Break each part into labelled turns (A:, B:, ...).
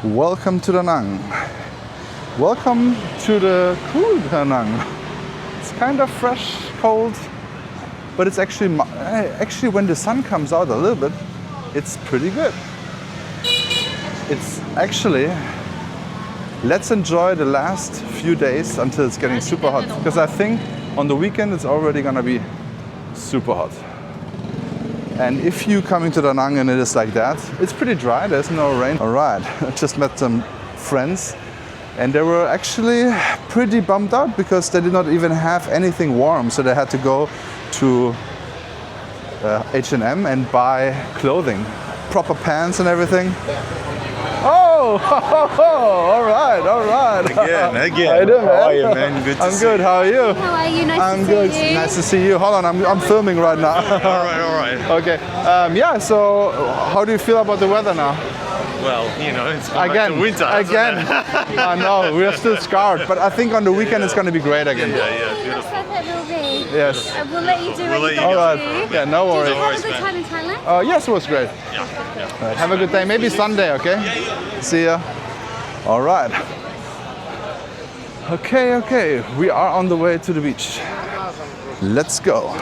A: Welcome to Da Nang. Welcome to the cool Da Nang. It's kind of fresh, cold, but it's actually when the sun comes out a little bit, it's pretty good. It's actually, let's enjoy the last few days until it's getting super hot, because I think on the weekend it's already gonna be super hot. And if you coming to Da Nang and it is like that, it's pretty dry, there's no rain. All right, I just met some friends and they were actually pretty bummed out because they did not even have anything warm. So they had to go to H&M and buy clothing, proper pants and everything. Oh, all right.
B: Again.
A: How you doing, man?
B: How are you, man? Good to see you.
A: I'm good. How are you?
C: How are you? Nice
A: I'm
C: to
A: good.
C: see you.
A: Nice to see you. Hold on, I'm filming right now.
B: All right.
A: Okay. Yeah. So, how do you feel about the weather now?
B: Well, it's going back to winter.
A: Again. I know we are still scarred, but I think on the weekend it's going to be great again.
B: Yeah,
C: How
B: beautiful.
C: perfect will be.
A: Yes.
C: We'll let you do
B: We'll
C: what
B: let
C: you
B: you
C: got
B: go.
C: to do.
A: Yeah. No
C: Did
A: worries.
C: you have a
B: worries,
C: good
B: man.
C: time in Thailand?
A: Yes, it was great.
B: Yeah.
A: Right, have a good day. Maybe Sunday. Okay. See ya. All right. Okay. We are on the way to the beach. Let's go.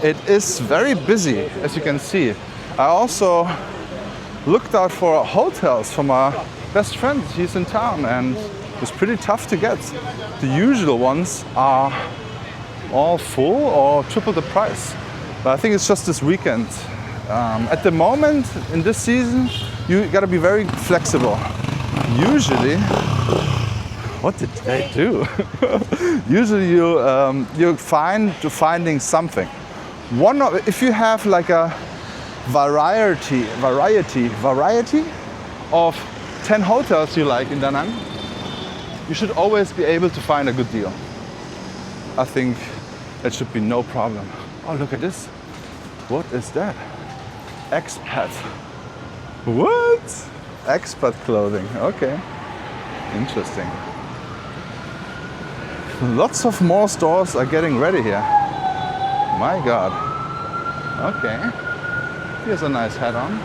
A: It is very busy, as you can see. I also looked out for hotels for my best friend. He's in town and it's pretty tough to get. The usual ones are all full or triple the price. But I think it's just this weekend. At the moment, in this season, you gotta be very flexible. Usually, what did they do? Usually you're finding something. If you have like a variety of 10 hotels you like in Da Nang, you should always be able to find a good deal. I think that should be no problem. Oh, look at this. What is that? Expat. What? Expat clothing. Okay. Interesting. Lots of more stores are getting ready here. My God. Okay. Here's a nice hat on.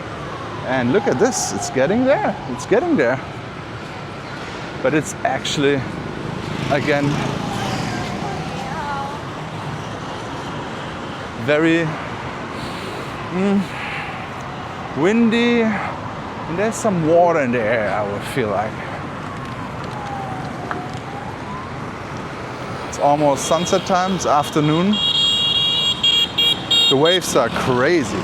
A: And look at this. It's getting there. But it's actually, again, very windy, and there's some water in the air, I would feel like. It's almost sunset time, it's afternoon. The waves are crazy.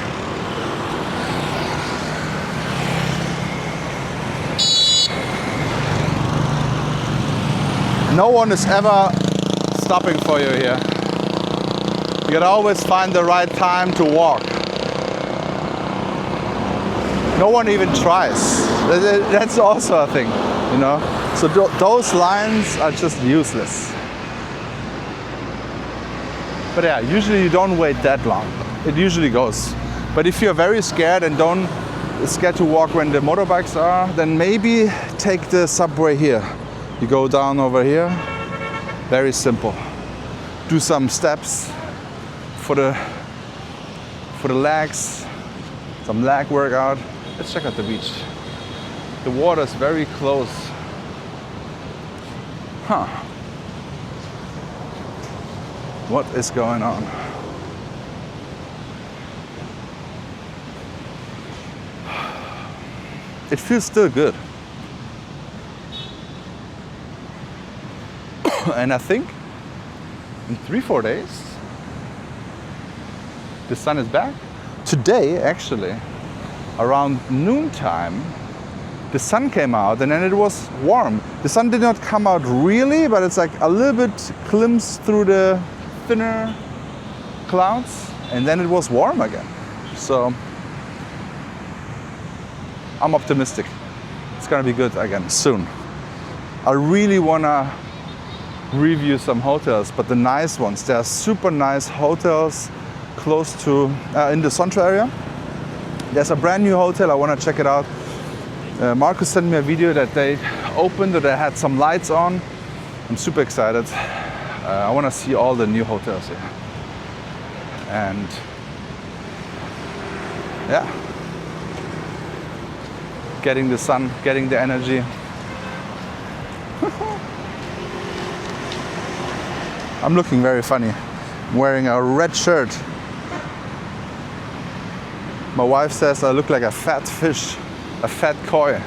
A: No one is ever stopping for you here. You gotta always find the right time to walk. No one even tries. That's also a thing, So those lines are just useless. But yeah, usually you don't wait that long. It usually goes. But if you're very scared and scared to walk when the motorbikes are, then maybe take the subway here. You go down over here. Very simple. Do some steps for the legs, some leg workout. Let's check out the beach. The water is very close. What is going on? It feels still good. And I think in 3-4 days, the sun is back. Today, actually, around noontime, the sun came out and then it was warm. The sun did not come out really, but it's like a little bit glimpsed through the thinner clouds, and then it was warm again. So I'm optimistic. It's gonna be good again soon. I really wanna review some hotels, but the nice ones. There are super nice hotels close to in the Central area. There's a brand new hotel. I want to check it out. Marcus sent me a video that they opened, that they had some lights on. I'm super excited. I want to see all the new hotels here. And yeah, getting the sun, getting the energy. I'm looking very funny. I'm wearing a red shirt. My wife says I look like a fat fish, a fat koi.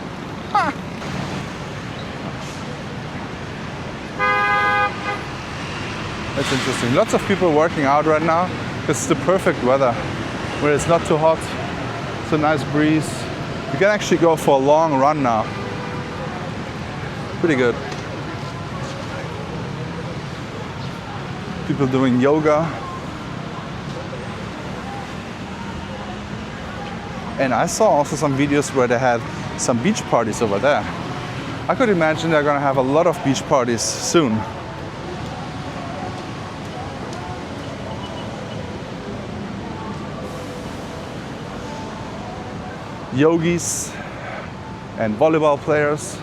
A: That's interesting. Lots of people working out right now because it's the perfect weather where it's not too hot. It's a nice breeze. You can actually go for a long run now. Pretty good. People doing yoga. And I saw also some videos where they had some beach parties over there. I could imagine they're gonna have a lot of beach parties soon. Yogis and volleyball players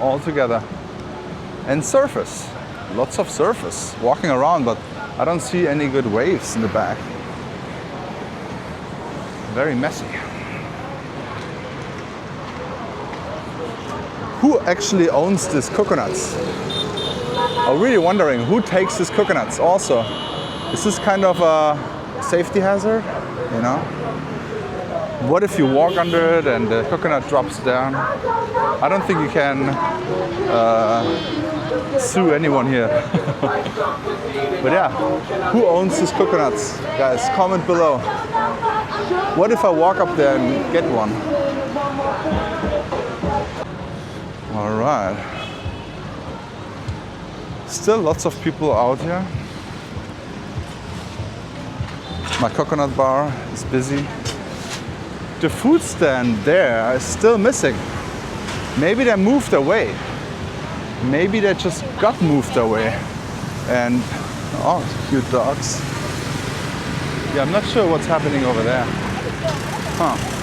A: all together. And surfers, lots of surfers walking around, but I don't see any good waves in the back. Very messy. Who actually owns these coconuts? I'm really wondering who takes these coconuts also. Is this kind of a safety hazard, you know? What if you walk under it and the coconut drops down? I don't think you can sue anyone here. But yeah, who owns these coconuts? Guys, comment below. What if I walk up there and get one? All right. Still lots of people out here. My coconut bar is busy. The food stand there is still missing. Maybe they moved away. Maybe they just got moved away. And, oh, cute dogs. Yeah, I'm not sure what's happening over there. Huh.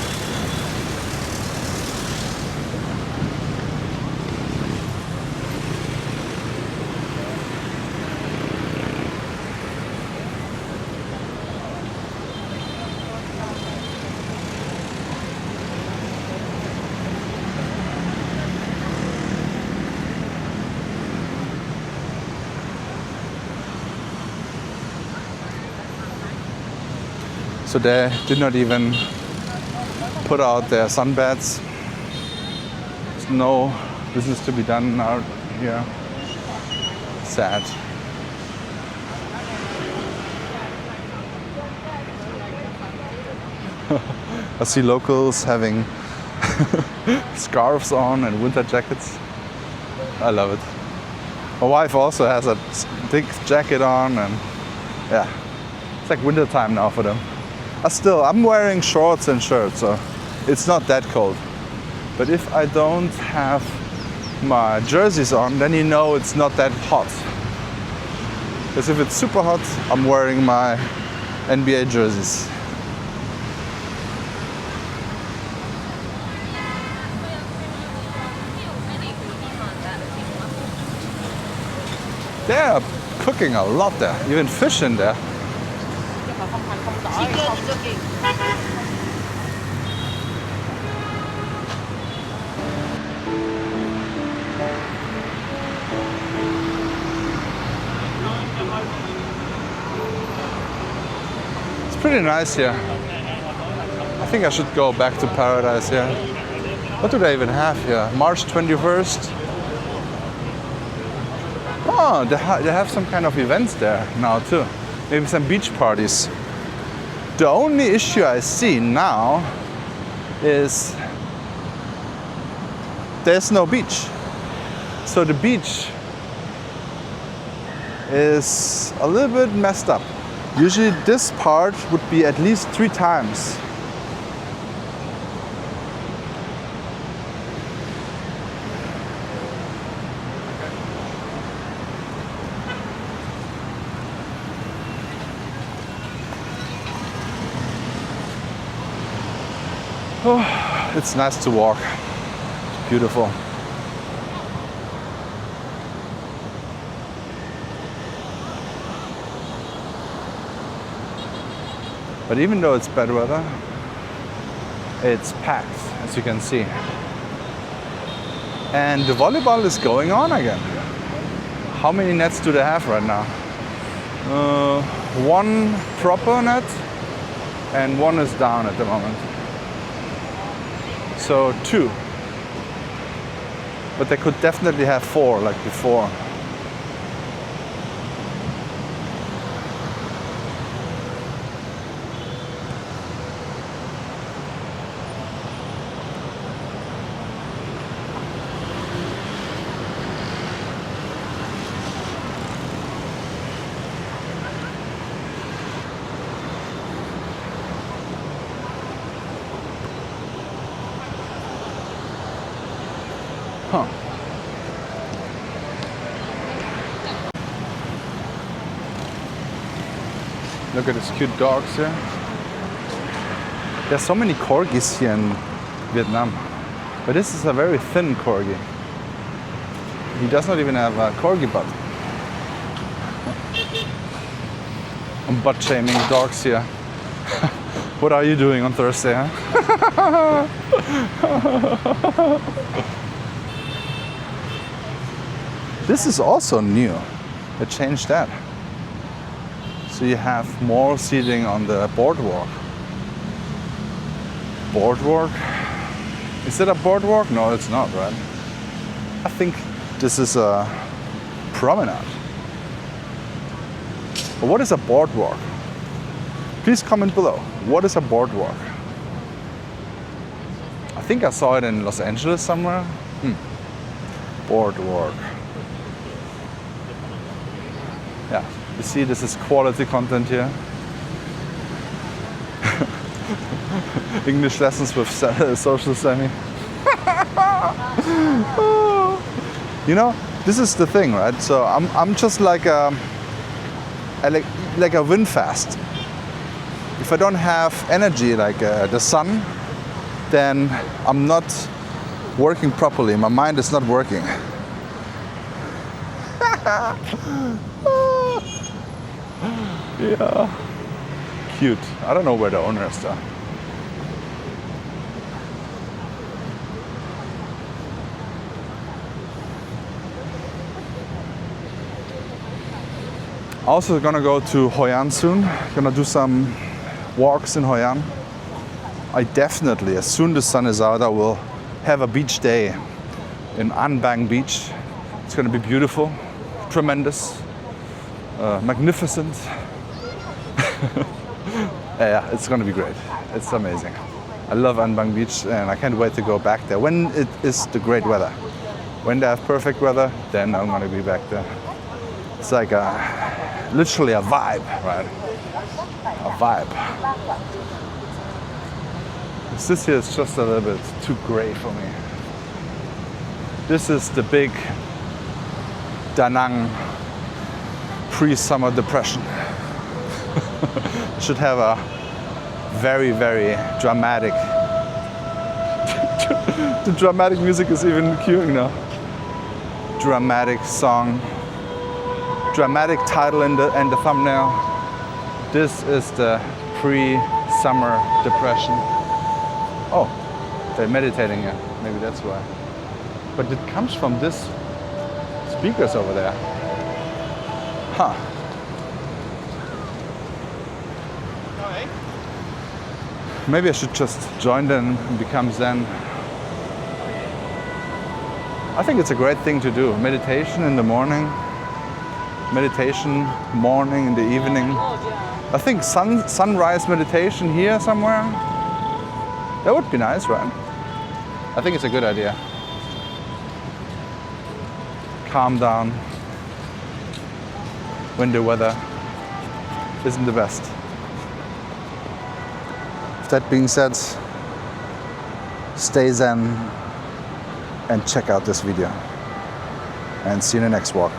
A: So they did not even put out their sunbeds. There's no business to be done out here. Sad. I see locals having scarves on and winter jackets. I love it. My wife also has a thick jacket on, and yeah, it's like winter time now for them. I'm wearing shorts and shirts, so it's not that cold. But if I don't have my jerseys on, then you know it's not that hot. Because if it's super hot, I'm wearing my NBA jerseys. They're cooking a lot there, even fish in there. It's pretty nice here. I think I should go back to paradise here. What do they even have here? March 21st. Oh, they have some kind of events there now too. Maybe some beach parties. The only issue I see now is there's no beach. So the beach is a little bit messed up. Usually this part would be at least 3 times. Oh, it's nice to walk. It's beautiful. But even though it's bad weather, it's packed, as you can see. And the volleyball is going on again. How many nets do they have right now? One proper net and one is down at the moment. So 2. But they could definitely have 4 like before. Huh. Look at these cute dogs here. There's so many corgis here in Vietnam. But this is a very thin corgi. He does not even have a corgi butt. I'm butt shaming dogs here. What are you doing on Thursday, huh? This is also new. They changed that. So you have more seating on the boardwalk. Boardwalk? Is it a boardwalk? No, it's not, right? I think this is a promenade. But what is a boardwalk? Please comment below. What is a boardwalk? I think I saw it in Los Angeles somewhere. Boardwalk. Yeah, you see this is quality content here. English lessons with social semi. You know, this is the thing, right? So I'm just like a wind fast. If I don't have energy like the sun, then I'm not working properly. My mind is not working. Yeah, cute. I don't know where the owner is though. Also gonna go to Hoi An soon. Gonna do some walks in Hoi An. I definitely, as soon as the sun is out, I will have a beach day in An Bang Beach. It's gonna be beautiful, tremendous, magnificent. Yeah, it's gonna be great. It's amazing. I love An Bang Beach and I can't wait to go back there when it is the great weather. When they have perfect weather, then I'm gonna be back there. It's like literally a vibe, right? A vibe. This here is just a little bit too gray for me. This is the big Da Nang pre-summer depression. Should have a very, very dramatic. The dramatic music is even queuing now. Dramatic song. Dramatic title in the thumbnail. This is the pre-summer depression. Oh, they're meditating here. Maybe that's why. But it comes from this speakers over there. Huh. Maybe I should just join them and become Zen. I think it's a great thing to do. Meditation in the morning. Meditation morning in the evening. I think sunrise meditation here somewhere. That would be nice, right? I think it's a good idea. Calm down when the weather isn't the best. That being said, stay zen and check out this video. And see you in the next walk.